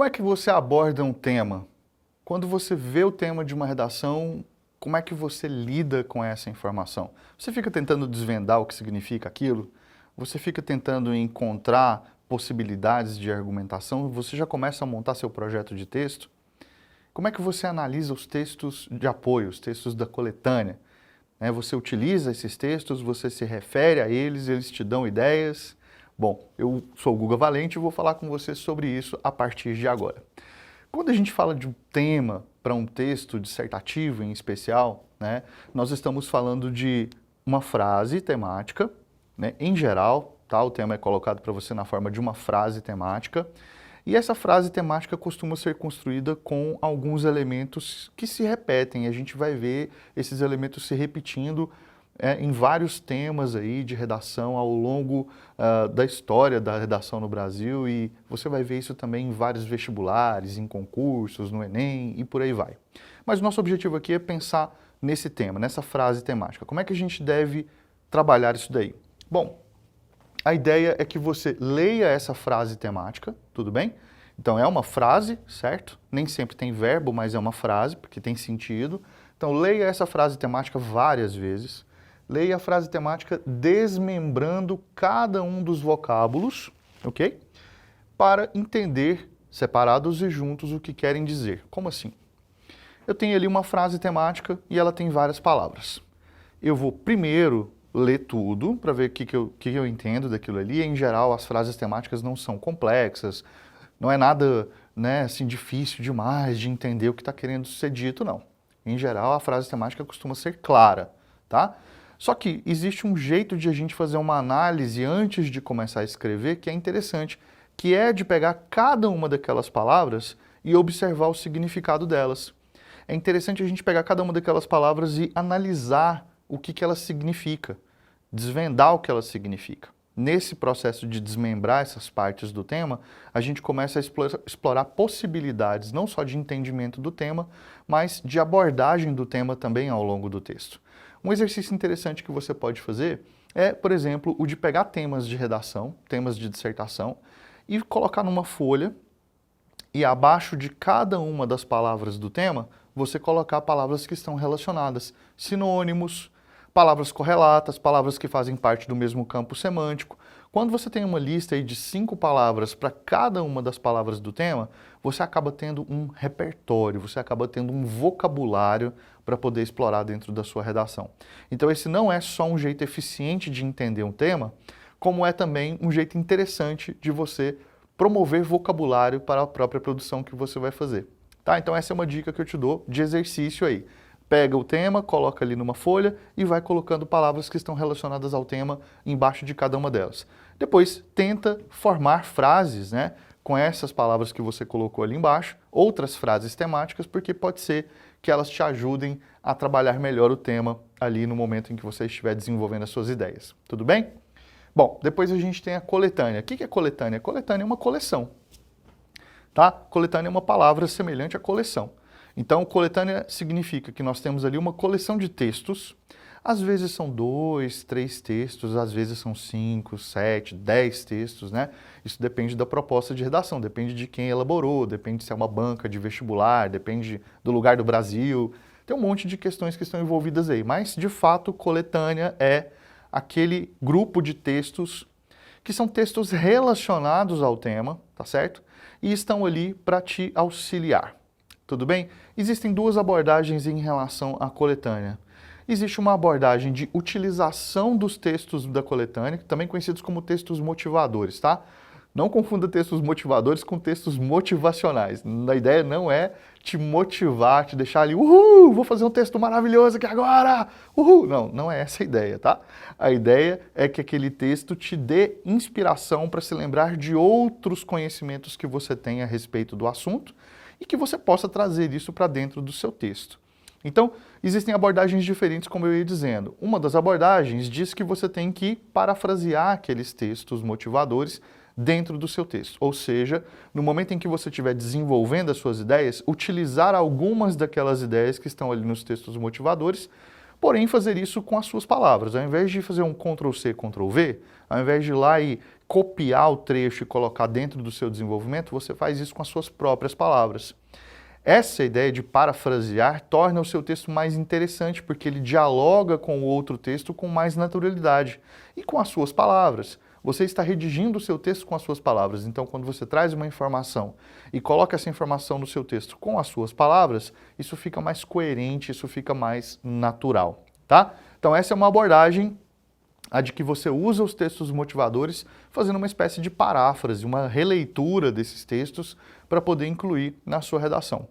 Como é que você aborda um tema? Quando você vê o tema de uma redação, como é que você lida com essa informação? Você fica tentando desvendar o que significa aquilo? Você fica tentando encontrar possibilidades de argumentação? Você já começa a montar seu projeto de texto? Como é que você analisa os textos de apoio, os textos da coletânea? Você utiliza esses textos, você se refere a eles, eles te dão ideias? Bom, eu sou o Guga Valente e vou falar com você sobre isso a partir de agora. Quando a gente fala de um tema para um texto dissertativo em especial, nós estamos falando de uma frase temática, em geral, tá? O tema é colocado para você na forma de uma frase temática, e essa frase temática costuma ser construída com alguns elementos que se repetem. A gente vai ver esses elementos se repetindo em vários temas aí de redação ao longo da história da redação no Brasil, e você vai ver isso também em vários vestibulares, em concursos, no Enem e por aí vai. Mas o nosso objetivo aqui é pensar nesse tema, nessa frase temática. Como é que a gente deve trabalhar isso daí? Bom, a ideia é que você leia essa frase temática, tudo bem? Então é uma frase, certo? Nem sempre tem verbo, mas é uma frase, porque tem sentido. Então leia essa frase temática várias vezes. Leia a frase temática desmembrando cada um dos vocábulos, ok? Para entender, separados e juntos, o que querem dizer. Como assim? Eu tenho ali uma frase temática e ela tem várias palavras. Eu vou primeiro ler tudo para ver o que eu entendo daquilo ali. Em geral, as frases temáticas não são complexas, não é nada assim, difícil demais de entender o que está querendo ser dito, não. Em geral, a frase temática costuma ser clara, tá? Só que existe um jeito de a gente fazer uma análise antes de começar a escrever que é interessante, que é de pegar cada uma daquelas palavras e observar o significado delas. É interessante a gente pegar cada uma daquelas palavras e analisar o que ela significa, desvendar o que ela significa. Nesse processo de desmembrar essas partes do tema, a gente começa a explorar possibilidades não só de entendimento do tema, mas de abordagem do tema também ao longo do texto. Um exercício interessante que você pode fazer é, por exemplo, o de pegar temas de redação, temas de dissertação, e colocar numa folha e abaixo de cada uma das palavras do tema, você colocar palavras que estão relacionadas, sinônimos, palavras correlatas, palavras que fazem parte do mesmo campo semântico. Quando você tem uma lista aí de 5 palavras para cada uma das palavras do tema, você acaba tendo um repertório, você acaba tendo um vocabulário para poder explorar dentro da sua redação. Então esse não é só um jeito eficiente de entender um tema, como é também um jeito interessante de você promover vocabulário para a própria produção que você vai fazer. Tá? Então essa é uma dica que eu te dou de exercício aí. Pega o tema, coloca ali numa folha e vai colocando palavras que estão relacionadas ao tema embaixo de cada uma delas. Depois, tenta formar frases, com essas palavras que você colocou ali embaixo, outras frases temáticas, porque pode ser que elas te ajudem a trabalhar melhor o tema ali no momento em que você estiver desenvolvendo as suas ideias. Tudo bem? Bom, depois a gente tem a coletânea. O que é coletânea? Coletânea é uma coleção. Tá? Coletânea é uma palavra semelhante à coleção. Então, coletânea significa que nós temos ali uma coleção de textos, às vezes são 2, 3 textos, às vezes são 5, 7, 10 textos, Isso depende da proposta de redação, depende de quem elaborou, depende se é uma banca de vestibular, depende do lugar do Brasil, tem um monte de questões que estão envolvidas aí, mas, de fato, coletânea é aquele grupo de textos que são textos relacionados ao tema, tá certo? E estão ali para te auxiliar. Tudo bem? Existem duas abordagens em relação à coletânea. Existe uma abordagem de utilização dos textos da coletânea, também conhecidos como textos motivadores, tá? Não confunda textos motivadores com textos motivacionais. A ideia não é te motivar, te deixar ali, uhul, vou fazer um texto maravilhoso aqui agora, uhul. Não é essa a ideia, tá? A ideia é que aquele texto te dê inspiração para se lembrar de outros conhecimentos que você tem a respeito do assunto, e que você possa trazer isso para dentro do seu texto. Então, existem abordagens diferentes, como eu ia dizendo. Uma das abordagens diz que você tem que parafrasear aqueles textos motivadores dentro do seu texto. Ou seja, no momento em que você estiver desenvolvendo as suas ideias, utilizar algumas daquelas ideias que estão ali nos textos motivadores porém fazer isso com as suas palavras. Ao invés de fazer um Ctrl+C, Ctrl+V, ao invés de ir lá e copiar o trecho e colocar dentro do seu desenvolvimento, você faz isso com as suas próprias palavras. Essa ideia de parafrasear torna o seu texto mais interessante, porque ele dialoga com o outro texto com mais naturalidade e com as suas palavras. Você está redigindo o seu texto com as suas palavras. Então, quando você traz uma informação e coloca essa informação no seu texto com as suas palavras, isso fica mais coerente, isso fica mais natural, tá? Então, essa é uma abordagem a de que você usa os textos motivadores fazendo uma espécie de paráfrase, uma releitura desses textos para poder incluir na sua redação.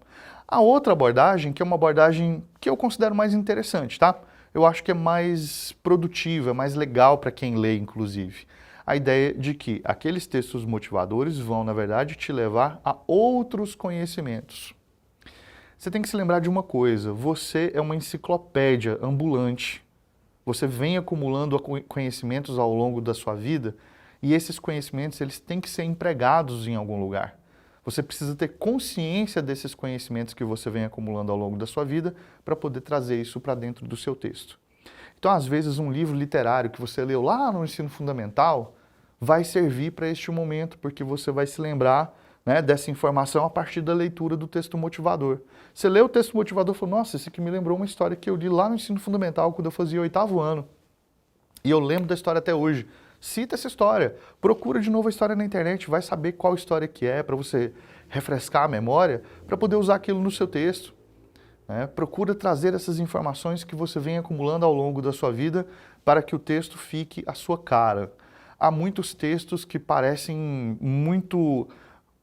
A outra abordagem, que é uma abordagem que eu considero mais interessante, tá? Eu acho que é mais produtiva, mais legal para quem lê, inclusive. A ideia de que aqueles textos motivadores vão, na verdade, te levar a outros conhecimentos. Você tem que se lembrar de uma coisa, você é uma enciclopédia ambulante. Você vem acumulando conhecimentos ao longo da sua vida e esses conhecimentos eles têm que ser empregados em algum lugar. Você precisa ter consciência desses conhecimentos que você vem acumulando ao longo da sua vida para poder trazer isso para dentro do seu texto. Então, às vezes, um livro literário que você leu lá no ensino fundamental vai servir para este momento, porque você vai se lembrar, né, dessa informação a partir da leitura do texto motivador. Você lê o texto motivador e fala, nossa, esse aqui me lembrou uma história que eu li lá no ensino fundamental, quando eu fazia o 8º ano. E eu lembro da história até hoje. Cita essa história, procura de novo a história na internet, vai saber qual história que é, para você refrescar a memória, para poder usar aquilo no seu texto. Procura trazer essas informações que você vem acumulando ao longo da sua vida para que o texto fique à sua cara. Há muitos textos que parecem muito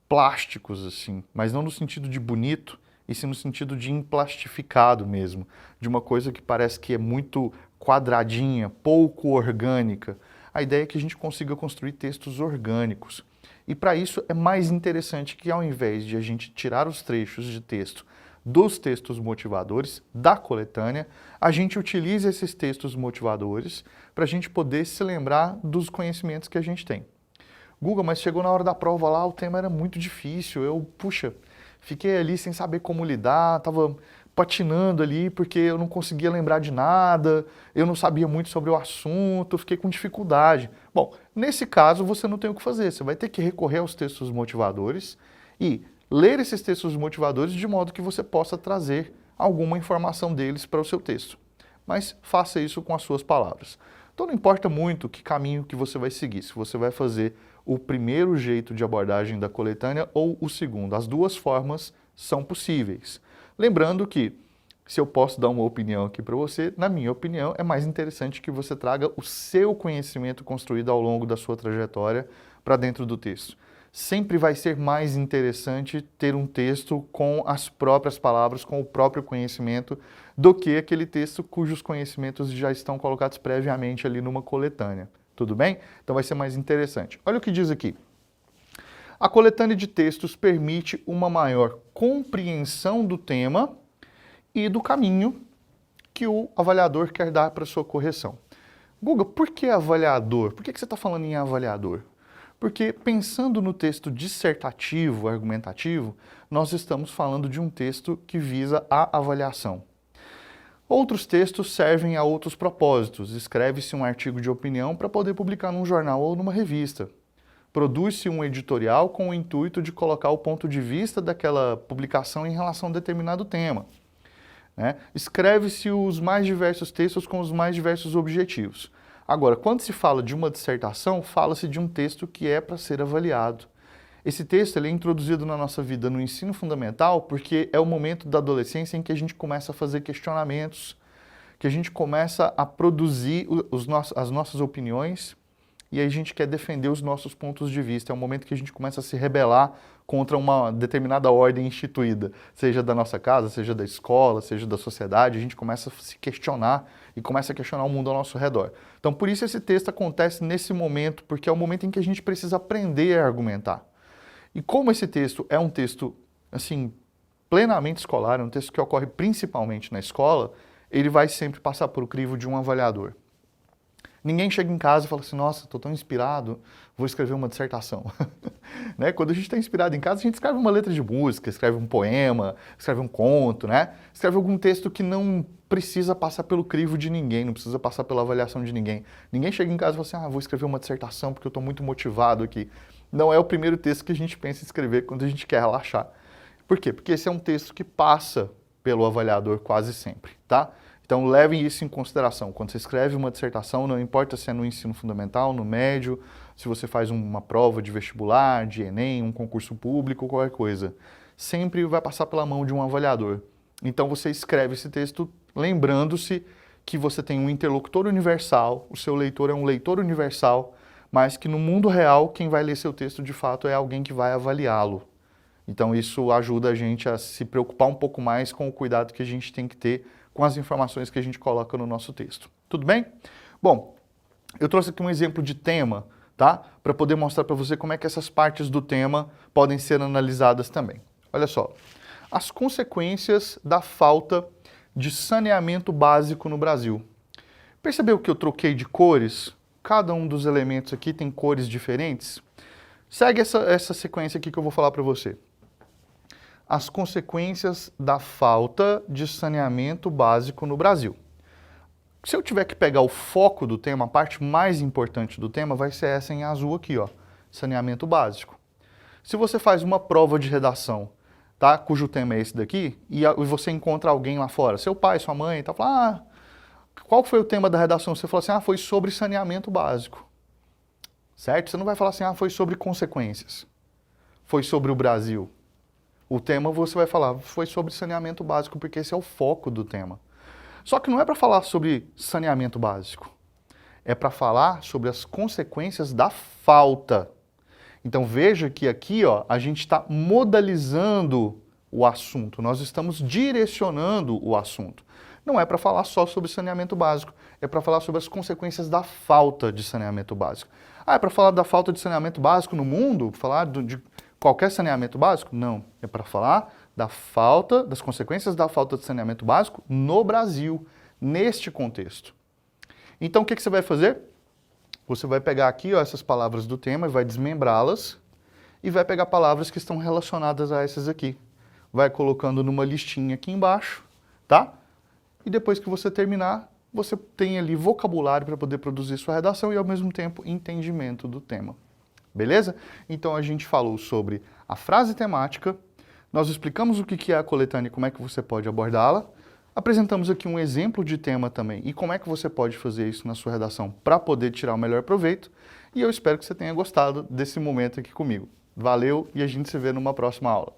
plásticos, assim, mas não no sentido de bonito, e sim no sentido de emplastificado mesmo, de uma coisa que parece que é muito quadradinha, pouco orgânica. A ideia é que a gente consiga construir textos orgânicos. E para isso é mais interessante que ao invés de a gente tirar os trechos de texto dos textos motivadores da coletânea, a gente utiliza esses textos motivadores para a gente poder se lembrar dos conhecimentos que a gente tem. Guga, mas chegou na hora da prova lá, o tema era muito difícil, fiquei ali sem saber como lidar, estava patinando ali porque eu não conseguia lembrar de nada, eu não sabia muito sobre o assunto, fiquei com dificuldade. Bom, nesse caso você não tem o que fazer, você vai ter que recorrer aos textos motivadores e ler esses textos motivadores de modo que você possa trazer alguma informação deles para o seu texto. Mas faça isso com as suas palavras. Então não importa muito que caminho que você vai seguir, se você vai fazer o primeiro jeito de abordagem da coletânea ou o segundo. As duas formas são possíveis. Lembrando que, se eu posso dar uma opinião aqui para você, na minha opinião, é mais interessante que você traga o seu conhecimento construído ao longo da sua trajetória para dentro do texto. Sempre vai ser mais interessante ter um texto com as próprias palavras, com o próprio conhecimento, do que aquele texto cujos conhecimentos já estão colocados previamente ali numa coletânea. Tudo bem? Então vai ser mais interessante. Olha o que diz aqui. A coletânea de textos permite uma maior compreensão do tema e do caminho que o avaliador quer dar para sua correção. Guga, por que avaliador? Por que você está falando em avaliador? Porque pensando no texto dissertativo, argumentativo, nós estamos falando de um texto que visa a avaliação. Outros textos servem a outros propósitos. Escreve-se um artigo de opinião para poder publicar num jornal ou numa revista. Produz-se um editorial com o intuito de colocar o ponto de vista daquela publicação em relação a determinado tema. Escreve-se os mais diversos textos com os mais diversos objetivos. Agora, quando se fala de uma dissertação, fala-se de um texto que é para ser avaliado. Esse texto ele é introduzido na nossa vida no ensino fundamental porque é o momento da adolescência em que a gente começa a fazer questionamentos, que a gente começa a produzir as nossas opiniões e a gente quer defender os nossos pontos de vista. É o momento que a gente começa a se rebelar contra uma determinada ordem instituída, seja da nossa casa, seja da escola, seja da sociedade. A gente começa a se questionar e começa a questionar o mundo ao nosso redor. Então, por isso esse texto acontece nesse momento, porque é o momento em que a gente precisa aprender a argumentar. E como esse texto é um texto, assim, plenamente escolar, é um texto que ocorre principalmente na escola, ele vai sempre passar por o crivo de um avaliador. Ninguém chega em casa e fala assim, nossa, estou tão inspirado, vou escrever uma dissertação. Quando a gente está inspirado em casa, a gente escreve uma letra de música, escreve um poema, escreve um conto, escreve algum texto que não precisa passar pelo crivo de ninguém, não precisa passar pela avaliação de ninguém. Ninguém chega em casa e fala assim, vou escrever uma dissertação porque eu estou muito motivado aqui. Não é o primeiro texto que a gente pensa em escrever quando a gente quer relaxar. Por quê? Porque esse é um texto que passa pelo avaliador quase sempre, tá? Então levem isso em consideração. Quando você escreve uma dissertação, não importa se é no ensino fundamental, no médio, se você faz uma prova de vestibular, de Enem, um concurso público, qualquer coisa, sempre vai passar pela mão de um avaliador. Então você escreve esse texto lembrando-se que você tem um interlocutor universal, o seu leitor é um leitor universal, mas que no mundo real quem vai ler seu texto de fato é alguém que vai avaliá-lo. Então isso ajuda a gente a se preocupar um pouco mais com o cuidado que a gente tem que ter com as informações que a gente coloca no nosso texto. Tudo bem? Bom, eu trouxe aqui um exemplo de tema, tá? Para poder mostrar para você como é que essas partes do tema podem ser analisadas também. Olha só, as consequências da falta de saneamento básico no Brasil. Percebeu que eu troquei de cores? Cada um dos elementos aqui tem cores diferentes. Segue essa sequência aqui que eu vou falar para você. As consequências da falta de saneamento básico no Brasil. Se eu tiver que pegar o foco do tema, a parte mais importante do tema vai ser essa em azul aqui, ó, saneamento básico. Se você faz uma prova de redação, tá, cujo tema é esse daqui, e você encontra alguém lá fora, seu pai, sua mãe, tá falando, qual foi o tema da redação? Você fala assim, foi sobre saneamento básico. Certo? Você não vai falar assim, foi sobre consequências. Foi sobre o Brasil. O tema você vai falar, foi sobre saneamento básico, porque esse é o foco do tema. Só que não é para falar sobre saneamento básico. É para falar sobre as consequências da falta. Então veja que aqui a gente está modalizando o assunto, nós estamos direcionando o assunto. Não é para falar só sobre saneamento básico, é para falar sobre as consequências da falta de saneamento básico. É para falar da falta de saneamento básico no mundo? Falar de qualquer saneamento básico? Não, é para falar das consequências da falta de saneamento básico no Brasil, neste contexto. Então o que você vai fazer? Você vai pegar aqui essas palavras do tema e vai desmembrá-las e vai pegar palavras que estão relacionadas a essas aqui. Vai colocando numa listinha aqui embaixo, tá? E depois que você terminar, você tem ali vocabulário para poder produzir sua redação e ao mesmo tempo entendimento do tema. Beleza? Então a gente falou sobre a frase temática, nós explicamos o que é a coletânea e como é que você pode abordá-la, apresentamos aqui um exemplo de tema também e como é que você pode fazer isso na sua redação para poder tirar o melhor proveito, e eu espero que você tenha gostado desse momento aqui comigo. Valeu e a gente se vê numa próxima aula.